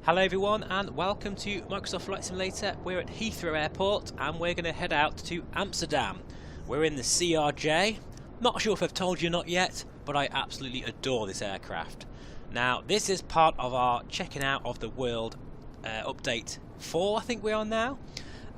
Hello everyone and welcome to Microsoft Flight Simulator. We're at Heathrow Airport and we're going to head out to Amsterdam. We're in the CRJ. Not sure if I've told you not yet, but I absolutely adore this aircraft. Now this is part of our checking out of the world update 4 I think we are now.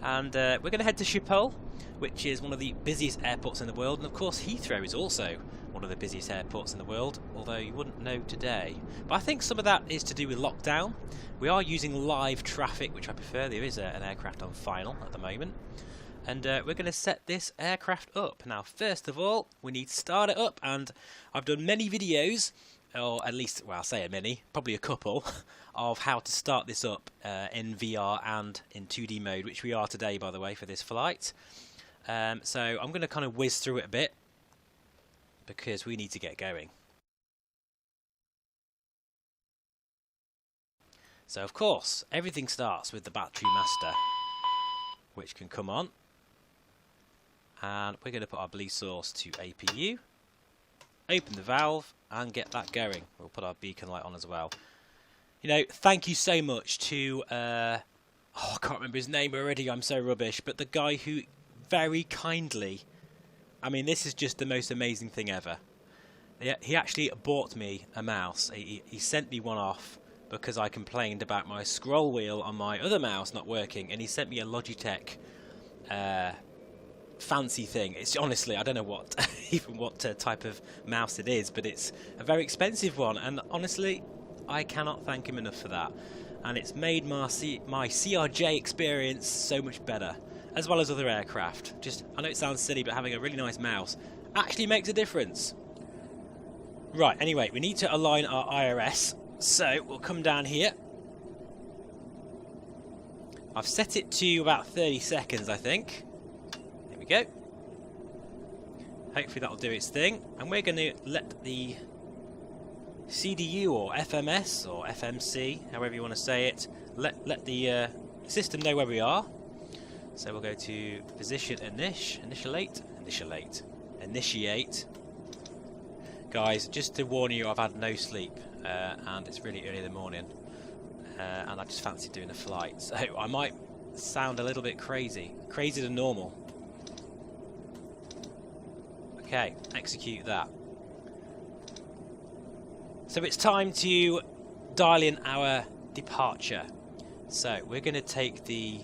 And we're going to head to Schiphol, which is one of the busiest airports in the world, and of course Heathrow is also one of the busiest airports in the world, although you wouldn't know today. But I think some of that is to do with lockdown. We are using live traffic, which I prefer. There is an aircraft on final at the moment, and we're going to set this aircraft up. Now first of all we need to start it up, and I've done many videos, or at least, well, I'll say a many, probably a couple, of how to start this up in VR and in 2D mode, which we are today, by the way, for this flight. So I'm going to kind of whiz through it a bit because we need to get going. So of course everything starts with the battery master, which can come on, and we're going to put our bleed source to APU, open the valve and get that going. We'll put our beacon light on as well. You know, thank you so much to I can't remember his name already, I'm so rubbish, but the guy who very kindly, I mean, this is just the most amazing thing ever. He actually bought me a mouse. He sent me one off because I complained about my scroll wheel on my other mouse not working, and he sent me a Logitech fancy thing. It's honestly, I don't know what even what type of mouse it is, but it's a very expensive one, and honestly I cannot thank him enough for that. And it's made my CRJ experience so much better, as well as other aircraft. Just, I know it sounds silly, but having a really nice mouse actually makes a difference. Right, anyway, we need to align our IRS, so we'll come down here. I've set it to about 30 seconds, I think. There we go. Hopefully that'll do its thing, and we're going to let the CDU or FMS or FMC, however you want to say it, let the system know where we are. So we'll go to position initiate. Guys, just to warn you, I've had no sleep and it's really early in the morning, and I just fancy doing a flight, so I might sound a little bit crazier than normal. Okay, execute that. So it's time to dial in our departure. So we're going to take the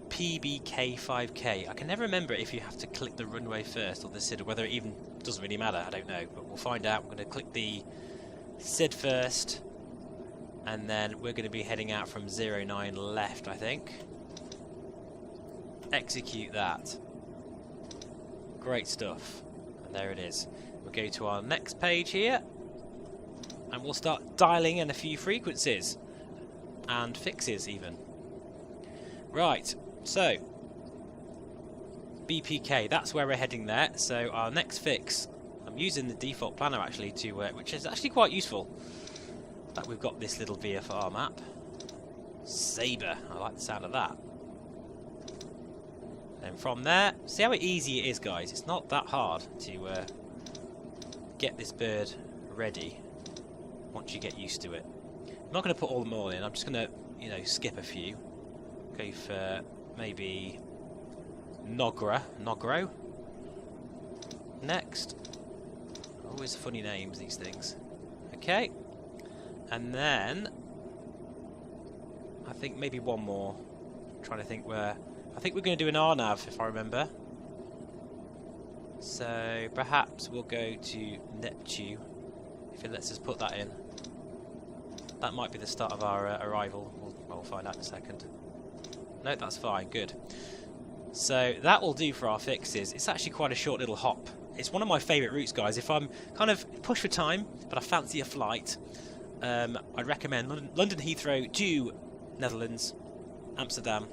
PBK5K. I can never remember if you have to click the runway first or the SID, or whether it even doesn't really matter, I don't know, but we'll find out. We're going to click the SID first, and then we're going to be heading out from 09 left, I think. Execute that. Great stuff. And there it is. We'll go to our next page here, and we'll start dialing in a few frequencies and fixes even. Right, so BPK, that's where we're heading there. So our next fix, I'm using the default planner actually to which is actually quite useful, that we've got this little VFR map. Sabre, I like the sound of that. And from there, see how easy it is, guys. It's not that hard to get this bird ready once you get used to it. I'm not going to put all them all in. I'm just going to, you know, skip a few. Go for maybe Nogro. Next. Always funny names, these things. Okay. And then I think maybe one more. I'm trying to think where. I think we're going to do an RNAV, if I remember. So perhaps we'll go to Neptune, if it lets us put that in. That might be the start of our arrival. We'll find out in a second. No, that's fine, good. So that will do for our fixes. It's actually quite a short little hop. It's one of my favourite routes, guys. If I'm kind of pushed for time, but I fancy a flight, I'd recommend London Heathrow to Netherlands, Amsterdam,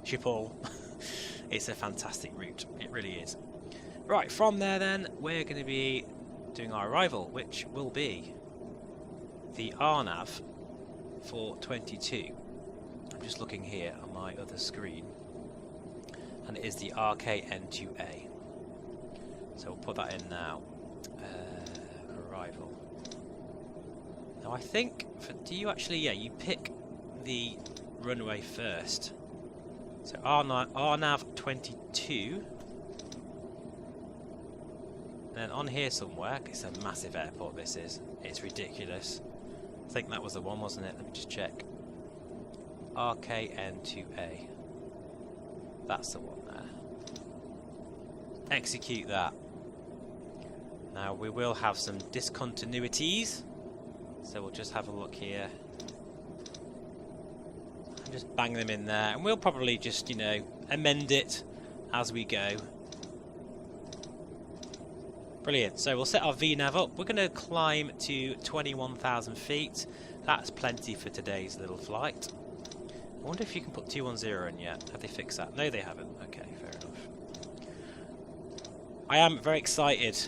Schiphol. It's a fantastic route. It really is. Right, from there then, we're going to be doing our arrival, which will be the RNAV for 22. I'm just looking here on my other screen, and it is the RKN2A. So we'll put that in now. Arrival. Now I think, do you actually, yeah, you pick the runway first. So RNAV 22. And then on here somewhere, it's a massive airport this is. It's ridiculous. I think that was the one, wasn't it? Let me just check. RKN2A. That's the one there. Execute that. Now we will have some discontinuities. So we'll just have a look here. And just bang them in there. And we'll probably just, you know, amend it as we go. Brilliant. So we'll set our VNAV up. We're going to climb to 21,000 feet. That's plenty for today's little flight. I wonder if you can put 210 in yet. Have they fixed that? No, they haven't. Okay, fair enough. I am very excited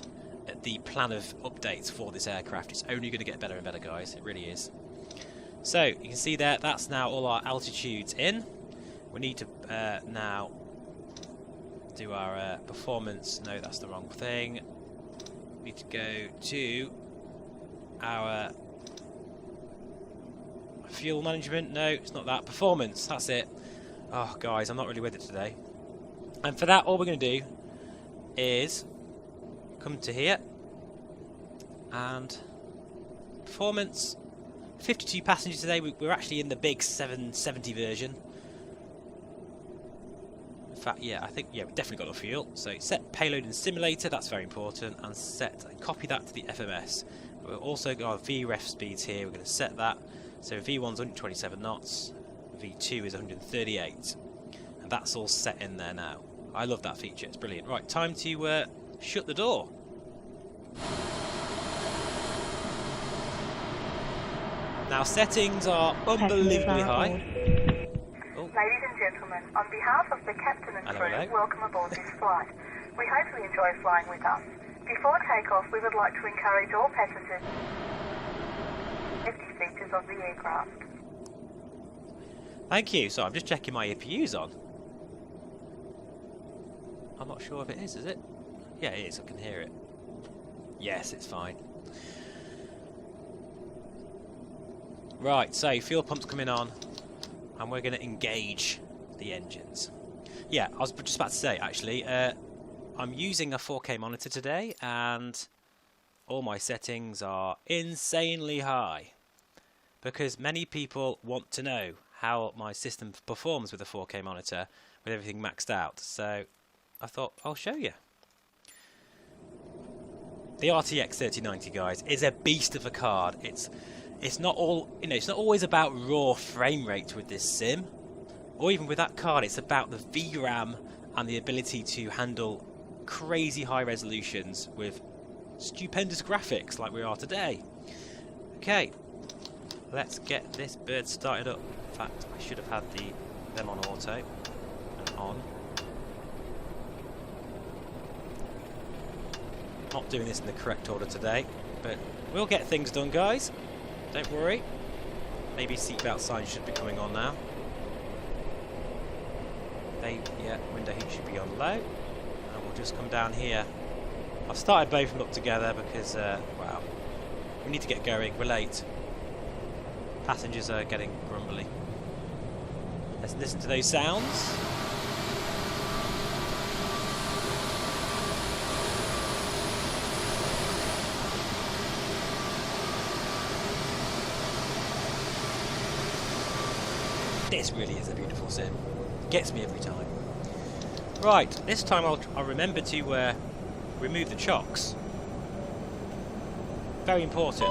at the plan of updates for this aircraft. It's only going to get better and better, guys. It really is. So, you can see there, that's now all our altitudes in. We need to now do our performance. No, that's the wrong thing. We need to go to our fuel management. No, it's not that. Performance, that's it. Oh, guys, I'm not really with it today. And for that, all we're going to do is come to here and performance. 52 passengers today. We're actually in the big 770 version. In fact, yeah, I think we definitely got the fuel. So set payload in simulator, that's very important, and set and copy that to the FMS. We've also got our VREF speeds here. We're going to set that. So V1's 127 knots, V2 is 138, and that's all set in there now. I love that feature. It's brilliant. Right, time to shut the door. Now settings are unbelievably high. Oh. Ladies and gentlemen, on behalf of the captain and crew, welcome aboard this flight. We hope you enjoy flying with us. Before takeoff, we would like to encourage all passengers safety features of the aircraft. Thank you. So I'm just checking my EPU's on. I'm not sure if it is it? Yeah, it is. I can hear it. Yes, it's fine. Right, so fuel pump's coming on, and we're going to engage the engines. Yeah, I was just about to say, actually, I'm using a 4K monitor today, and all my settings are insanely high, because many people want to know how my system performs with a 4K monitor, with everything maxed out. So I thought I'll show you. The RTX 3090, guys, is a beast of a card. It's not all, it's not always about raw frame rate with this sim, or even with that card. It's about the VRAM and the ability to handle crazy high resolutions with stupendous graphics like we are today. Okay, let's get this bird started up. In fact, I should have had them on auto and on. Not doing this in the correct order today, but we'll get things done, guys. Don't worry. Maybe seatbelt signs should be coming on now. Yeah, window heat should be on low. And we'll just come down here. I've started both of them up together because, wow, we need to get going. We're late. Passengers are getting grumbly. Let's listen to those sounds. This really is a beautiful sim. Gets me every time. Right, this time I'll remember to remove the chocks. Very important.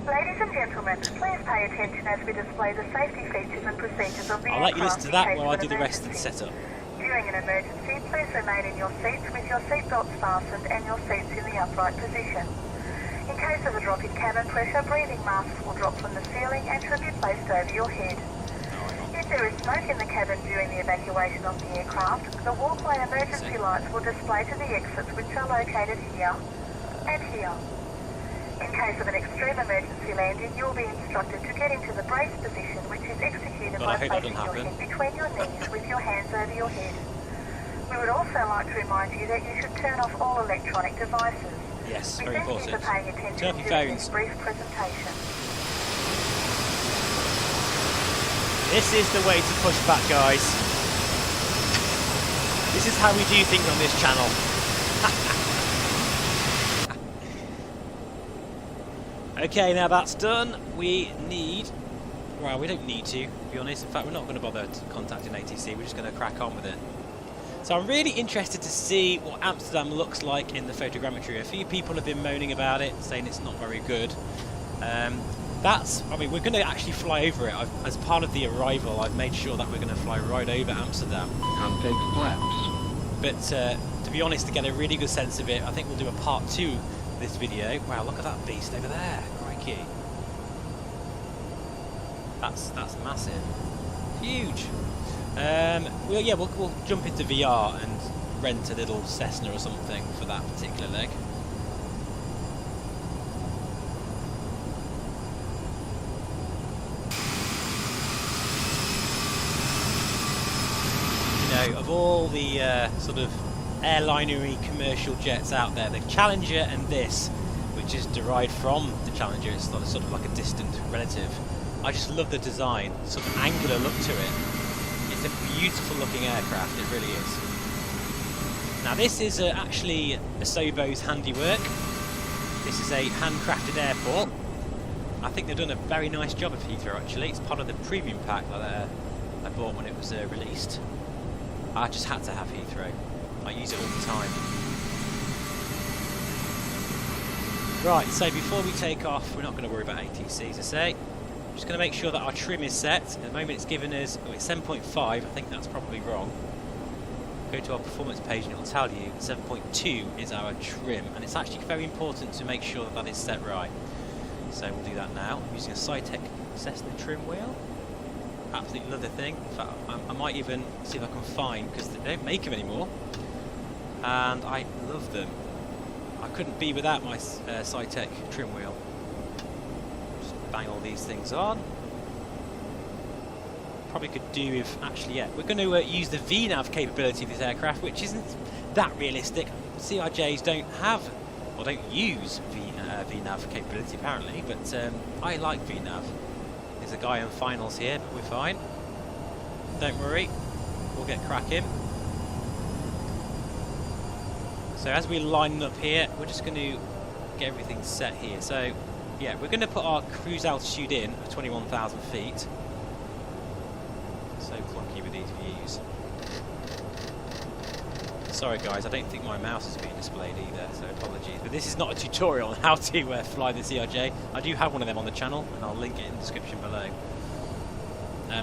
Ladies and gentlemen, please pay attention as we display the safety features and procedures of the I'll let you listen to that while I do the rest of the setup. During an emergency, please remain in your seats with your seatbelts fastened and your seats in the upright position. In case of a drop in cabin pressure, breathing masks will drop from the ceiling and should be placed over your head. If there is smoke in the cabin during the evacuation of the aircraft, the walkway emergency lights will display to the exits, which are located here and here. In case of an extreme emergency landing, you will be instructed to get into the brace position, which is executed by placing your head between your knees with your hands over your head. We would also like to remind you that you should turn off all electronic devices. Yes, we very thank important. you for paying attention Turn off your during phones. this brief presentation. This is the way to push back, guys. This is how we do things on this channel. Okay, now that's done. We need... Well, we don't need to be honest. In fact, we're not going to bother contacting ATC. We're just going to crack on with it. So I'm really interested to see what Amsterdam looks like in the photogrammetry. A few people have been moaning about it, saying it's not very good. I mean, we're going to actually fly over it. As part of the arrival, I've made sure that we're going to fly right over Amsterdam. And take flaps. But to be honest, to get a really good sense of it, I think we'll do a part 2 of this video. Wow, look at that beast over there. Crikey. That's massive. Huge. We'll jump into VR and rent a little Cessna or something for that particular leg. You know, of all the sort of airlinery commercial jets out there, the Challenger and this, which is derived from the Challenger, it's sort of like a distant relative. I just love the design, sort of angular look to it. It's a beautiful looking aircraft, it really is. Now this is actually Asobo's handiwork. This is a handcrafted airport. I think they've done a very nice job of Heathrow actually. It's part of the premium pack that I bought when it was released. I just had to have Heathrow. I use it all the time. Right, so before we take off, we're not going to worry about ATC, as I say. I'm just going to make sure that our trim is set. At the moment it's given us, oh, it's 7.5, I think that's probably wrong. Go to our performance page and it will tell you 7.2 is our trim, and it's actually very important to make sure that that is set right. So we'll do that now. I'm using a Cytec Cessna trim wheel. Absolutely love the thing. In fact, I might even see if I can find, because they don't make them anymore, and I love them. I couldn't be without my Cytec trim wheel. Bang all these things on. Probably could do with, actually, yeah, we're going to use the VNAV capability of this aircraft, which isn't that realistic. CRJs don't have, or don't use VNAV capability apparently, but I like VNAV. There's a guy in finals here, but we're fine. Don't worry, we'll get cracking. So as we line up here, we're just going to get everything set here. So yeah, we're going to put our cruise altitude in at 21,000 feet. So clunky with these views. Sorry guys, I don't think my mouse is being displayed either, so apologies. But this is not a tutorial on how to fly the CRJ. I do have one of them on the channel, and I'll link it in the description below.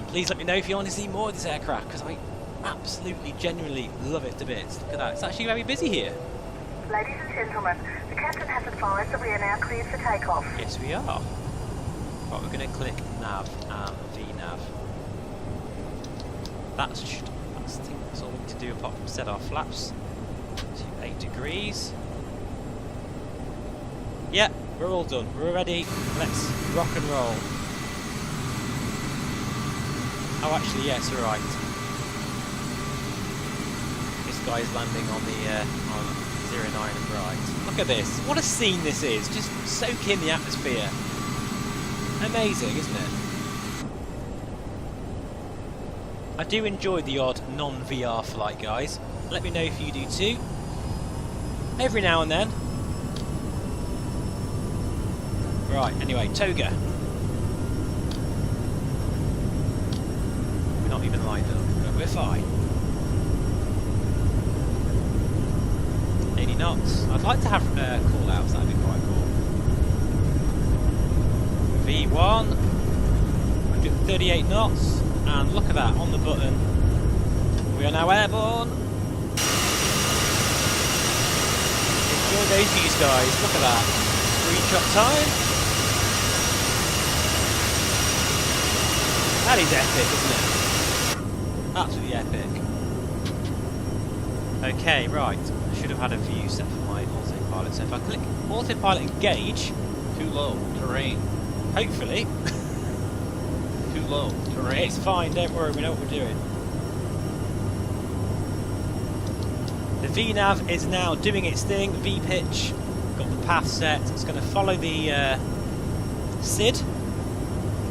Please let me know if you want to see more of this aircraft, because I absolutely, genuinely love it to bits. Look at that, it's actually very busy here. Ladies and gentlemen, the captain has advised that we are now cleared for takeoff. Yes, we are. Right, we're going to click nav and VNAV. I think that's all we need to do apart from set our flaps to 8 degrees. Yeah, we're all done. We're ready. Let's rock and roll. Oh, actually, yes, we're right. This guy's landing on the on 09 and right. Look at this. What a scene this is. Just soak in the atmosphere. Amazing, isn't it? I do enjoy the odd non-VR flight, guys. Let me know if you do too. Every now and then. Right, anyway, toga. We're not even lined up, but we're fine. 80 knots. I'd like to have call-outs, that'd be quite cool. V1. We're doing 38 knots. And look at that, on the button. We are now airborne. Enjoy those views, guys. Look at that. Screenshot time. That is epic, isn't it? Absolutely epic. Okay, right. I should have had a view set for my autopilot. So if I click autopilot engage, Too low. Terrain. hopefully. Too low. Terrain. It's fine, don't worry, we know what we're doing. The VNAV is now doing its thing, V-pitch, got the path set, it's going to follow the SID,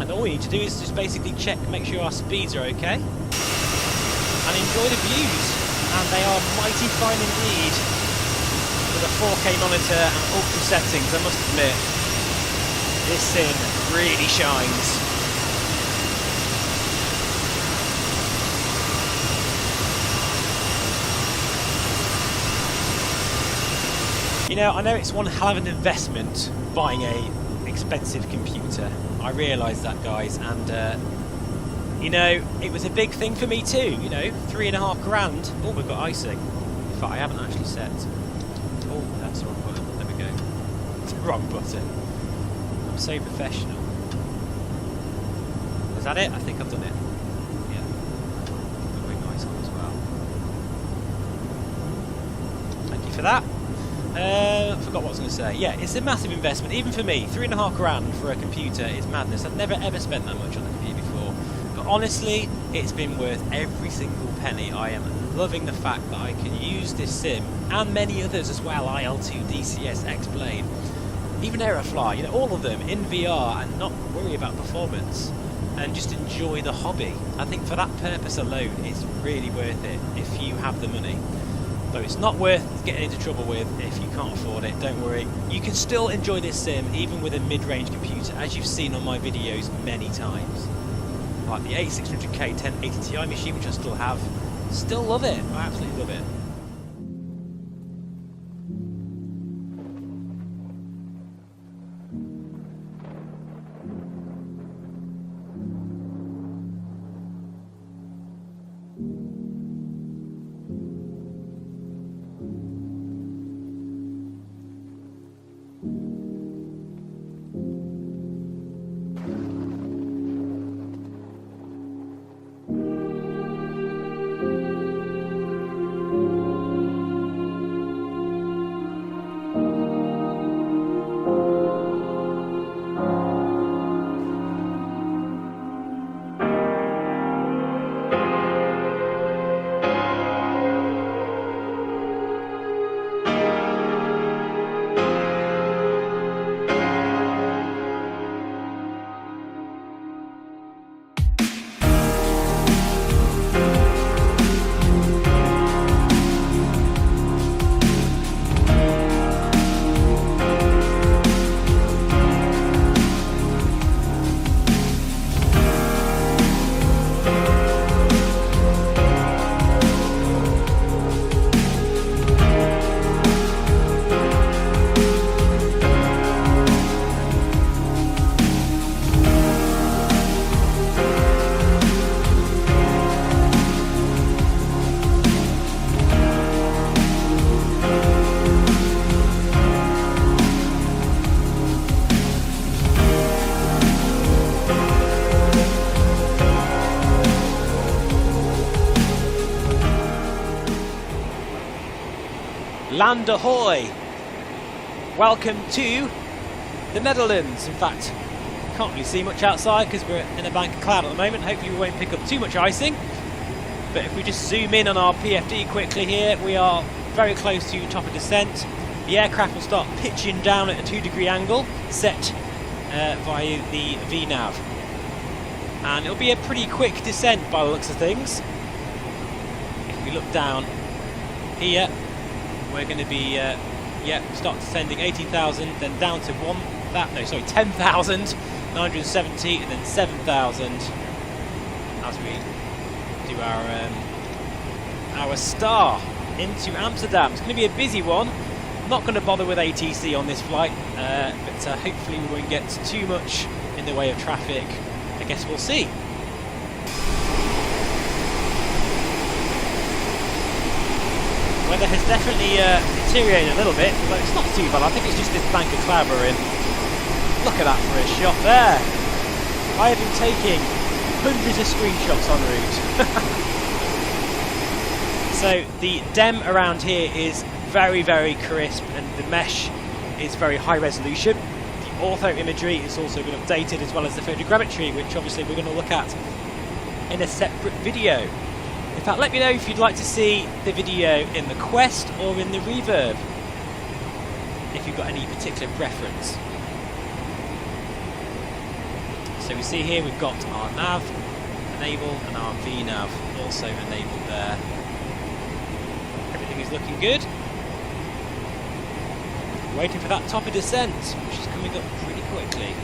And all we need to do is just basically check, make sure our speeds are okay, and enjoy the views. And they are mighty fine indeed. With a 4K monitor and ultra settings, I must admit, this sim really shines. You know, I know it's one hell of an investment buying a expensive computer. I realise that, guys, and you know, it was a big thing for me too. You know, £3.5 grand. Oh, we've got icing. In fact, I haven't actually set. Oh, that's the wrong button. There we go. It's the wrong button. I'm so professional. Is that it? I think I've done it. Yeah. Got wing ice on as well. Thank you for that. I forgot what I was going to say. Yeah, it's a massive investment, even for me. £3.5 grand for a computer is madness. I've never ever spent that much on a computer before. But honestly, it's been worth every single penny. I am loving the fact that I can use this sim, and many others as well, IL2, DCS, X-Blade, even Aerofly, you know, all of them in VR, and not worry about performance, and just enjoy the hobby. I think for that purpose alone, it's really worth it if you have the money. Though it's not worth getting into trouble with if you can't afford it, don't worry. You can still enjoy this sim even with a mid-range computer, as you've seen on my videos many times. Like the 8600K 1080 Ti machine, which I still have. Still love it, I absolutely love it. Land ahoy! Welcome to the Netherlands. In fact, can't really see much outside because we're in a bank of cloud at the moment. Hopefully we won't pick up too much icing. But if we just zoom in on our PFD quickly here, we are very close to top of descent. The aircraft will start pitching down at a 2-degree angle, set via the VNAV. And it'll be a pretty quick descent by the looks of things. If we look down here, we're going to be, start descending 18,000, then down to 10,970, and then 7,000 as we do our star into Amsterdam. It's going to be a busy one. Not going to bother with ATC on this flight, but hopefully we won't get too much in the way of traffic. I guess we'll see. Weather has definitely deteriorated a little bit, but it's not too bad. I think it's just this bank of cloud we're in. Look at that for a shot there. I have been taking hundreds of screenshots en route. So the DEM around here is very, very crisp, and the mesh is very high resolution. The ortho imagery is also been updated, as well as the photogrammetry, which obviously we're going to look at in a separate video. In fact, let me know if you'd like to see the video in the Quest or in the Reverb, if you've got any particular preference. So So we see here we've got our nav enabled and our VNav also enabled there. Everything is looking good. Waiting for that top of descent, which is coming up pretty quickly.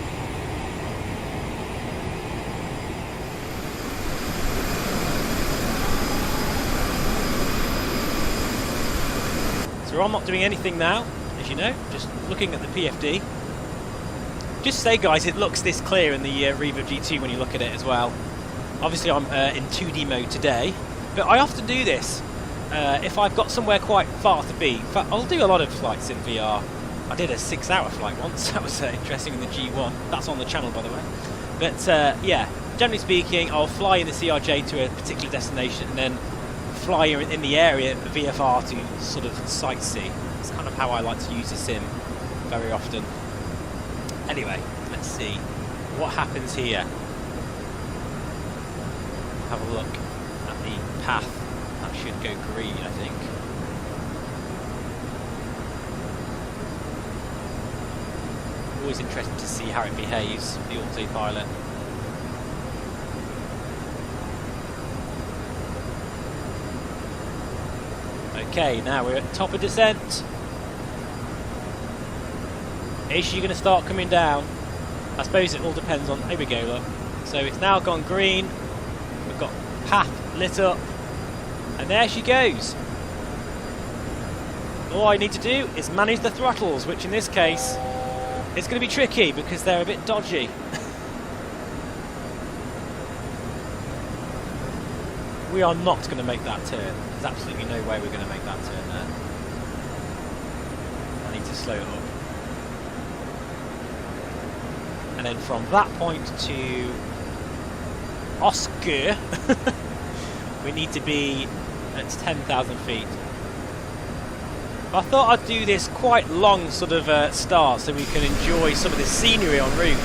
So I'm not doing anything now, as you know, just looking at the PFD. Just say, guys, it looks this clear in the Revo G2 when you look at it as well. Obviously I'm in 2D mode today, but I often do this if I've got somewhere quite far to be. In fact, I'll do a lot of flights in VR. I did a 6-hour flight once, that was interesting in the G1. That's on the channel, by the way. But yeah, generally speaking, I'll fly in the CRJ to a particular destination and then fly in the area VFR to sort of sightsee. It's kind of how I like to use the sim very often. Anyway, let's see what happens here. Have a look at the path. That should go green, I think. Always interesting to see how it behaves, the autopilot. Okay, now we're at top of descent. Is she going to start coming down? I suppose it all depends on... Here we go, look. So it's now gone green. We've got path lit up. And there she goes. All I need to do is manage the throttles, which in this case is going to be tricky because they're a bit dodgy. We are not going to make that turn. There's absolutely no way we're going to make that turn there. I need to slow it up. And then from that point to Oscar, we need to be at 10,000 feet. I thought I'd do this quite long sort of start so we can enjoy some of the scenery en route.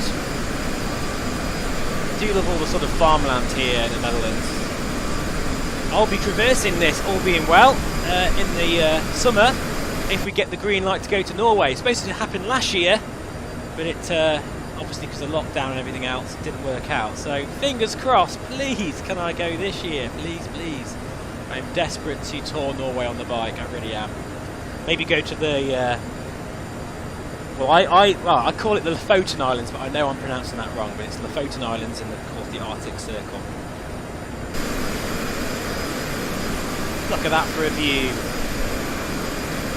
I do love all the sort of farmland here in the Netherlands. I'll be traversing this, all being well, in the summer if we get the green light to go to Norway. It's supposed to happen last year, but it obviously because of lockdown and everything else didn't work out. So fingers crossed, please can I go this year, please, please. I'm desperate to tour Norway on the bike, I really am. Maybe go to the, well I call it the Lofoten Islands, but I know I'm pronouncing that wrong, but it's Lofoten Islands in the, of course, the Arctic Circle. Look at that for a view.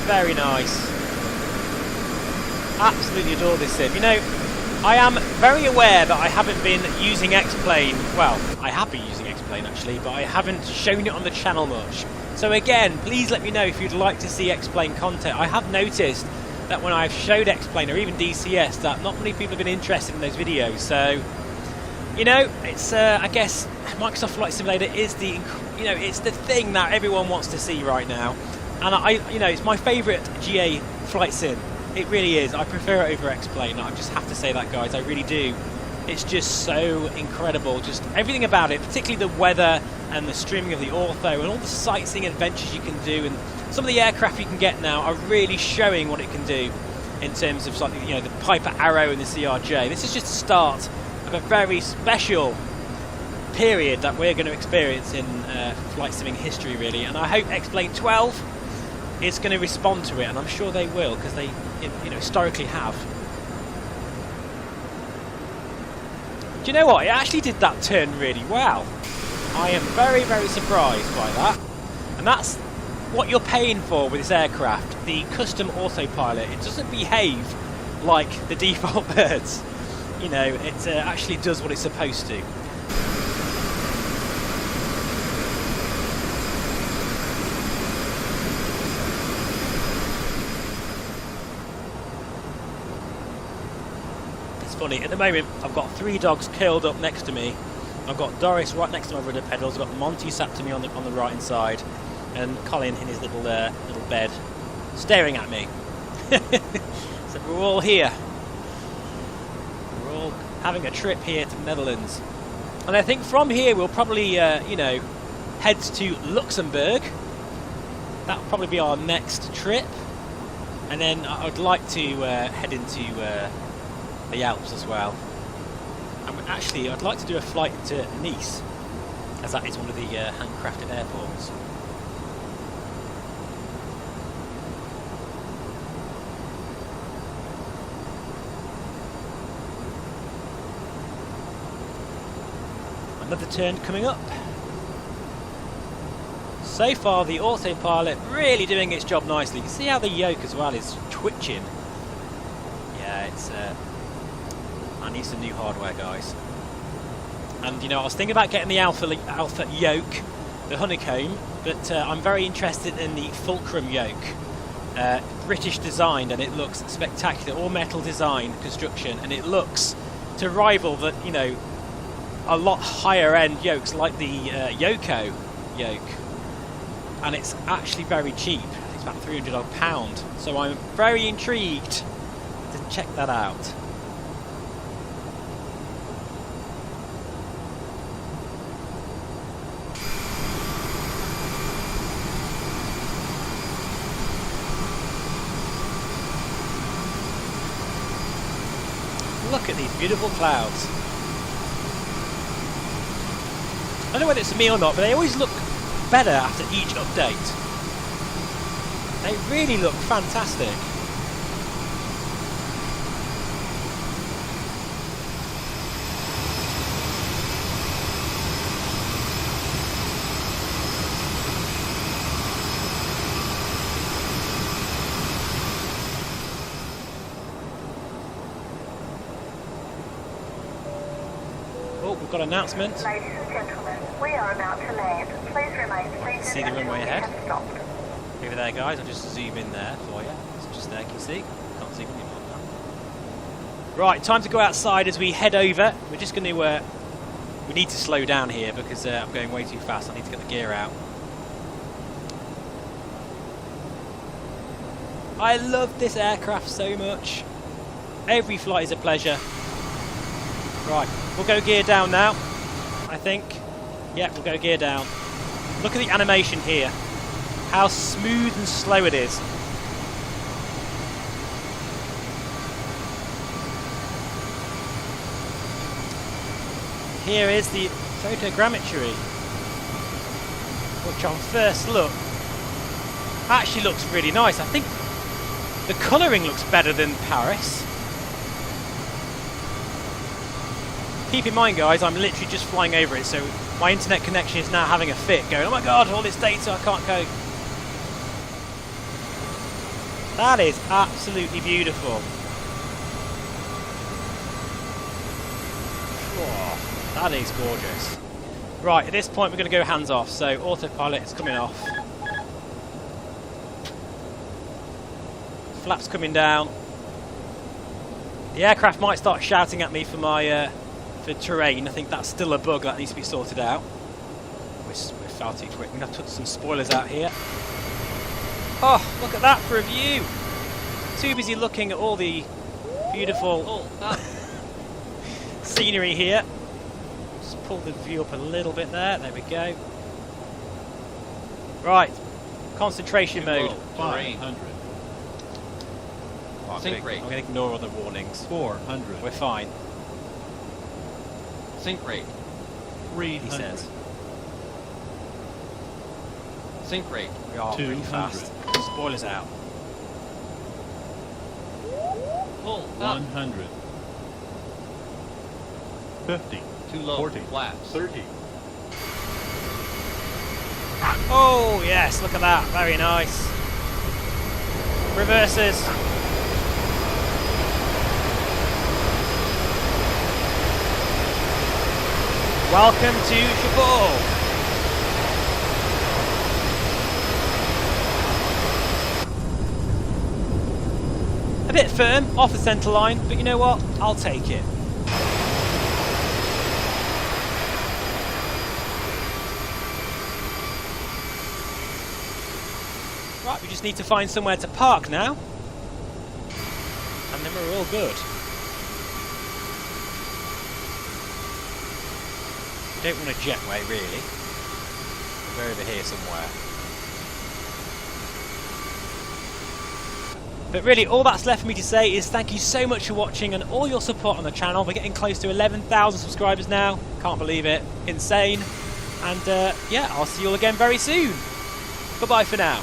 Very nice. Absolutely adore this sim. You know, I am very aware that I haven't been using X-Plane. Well, I have been using X-Plane actually, but I haven't shown it on the channel much. So again, please let me know if you'd like to see X-Plane content. I have noticed that when I've showed X-Plane or even DCS, that not many people have been interested in those videos. So, you know, it's I guess Microsoft Flight Simulator is the, you know, it's the thing that everyone wants to see right now. And you know, it's my favourite GA flight sim. It really is. I prefer it over X-Plane. I just have to say that, guys. I really do. It's just so incredible. Just everything about it, particularly the weather and the streaming of the ortho and all the sightseeing adventures you can do, and some of the aircraft you can get now are really showing what it can do in terms of something, you know, the Piper Arrow and the CRJ. This is just the start of a very special period that we're going to experience in flight simming history, really. And I hope X-Plane 12 is going to respond to it, and I'm sure they will, because they, you know, historically have. Do you know what? It actually did that turn really well. I am very, very surprised by that. And that's what you're paying for with this aircraft, the custom autopilot. It doesn't behave like the default birds. You know, it actually does what it's supposed to. Funny. At the moment, I've got 3 dogs curled up next to me. I've got Doris right next to my rudder pedals. I've got Monty sat to me on the right hand side, and Colin in his little bed, staring at me. So we're all here. We're all having a trip here to the Netherlands, and I think from here we'll probably, you know, head to Luxembourg. That'll probably be our next trip, and then I would like to head into the Alps as well. And actually, I'd like to do a flight to Nice, as that is one of the handcrafted airports. Another turn coming up. So far the autopilot really doing its job nicely. You can see how the yoke as well is twitching. Yeah, it's I need some new hardware, guys. And you know, I was thinking about getting the alpha yoke, the honeycomb, but I'm very interested in the fulcrum yoke. British designed, and it looks spectacular. All metal design construction, and it looks to rival the, you know, a lot higher end yokes like the Yoko yoke, and it's actually very cheap. It's about £300 odd, so I'm very intrigued to check that out. Look at these beautiful clouds. I don't know whether it's me or not, but they always look better after each update. They really look fantastic. Oh, we've got an announcement. Ladies and gentlemen, we are about to land. Please remain seated. See the runway until we ahead? have stopped. Over there, guys. I'll just zoom in there for you. It's just there, can you see? Can't see when you're not there. Right, time to go outside as we head over. We're just going to... we need to slow down here because I'm going way too fast. I need to get the gear out. I love this aircraft so much. Every flight is a pleasure. Right, we'll go gear down now, I think. Yeah, we'll go gear down. Look at the animation here. How smooth and slow it is. Here is the photogrammetry, which on first look actually looks really nice. I think the colouring looks better than Paris. Keep in mind, guys, I'm literally just flying over it, so my internet connection is now having a fit, going, oh my god, all this data, I can't go. That is absolutely beautiful. Oh, that is gorgeous. Right, at this point we're going to go hands off, so autopilot is coming off. Flaps coming down. The aircraft might start shouting at me for my... for terrain. I think that's still a bug that needs to be sorted out. We're far too quick. I'm going to put some spoilers out here. Oh, look at that for a view. Too busy looking at all the beautiful scenery here. Just pull the view up a little bit there. There we go. Right. Concentration mode. 500. Oh, Sync rate. I'm going to ignore all the warnings. 400. We're fine. Sync rate. 300. 300. He says. Sync rate. We are really 200. fast. Spoilers out. Pull up. 100. 50. Too low. 40. Flaps. 30. Oh yes, look at that. Very nice. Reverses. Welcome to Schiphol. A bit firm, off the centre line, but you know what? I'll take it. Right, we just need to find somewhere to park now. And then we're all good. We don't want a jetway, really. We're over here somewhere. But really, all that's left for me to say is thank you so much for watching and all your support on the channel. We're getting close to 11,000 subscribers now. Can't believe it. Insane. And yeah, I'll see you all again very soon. Bye-bye for now.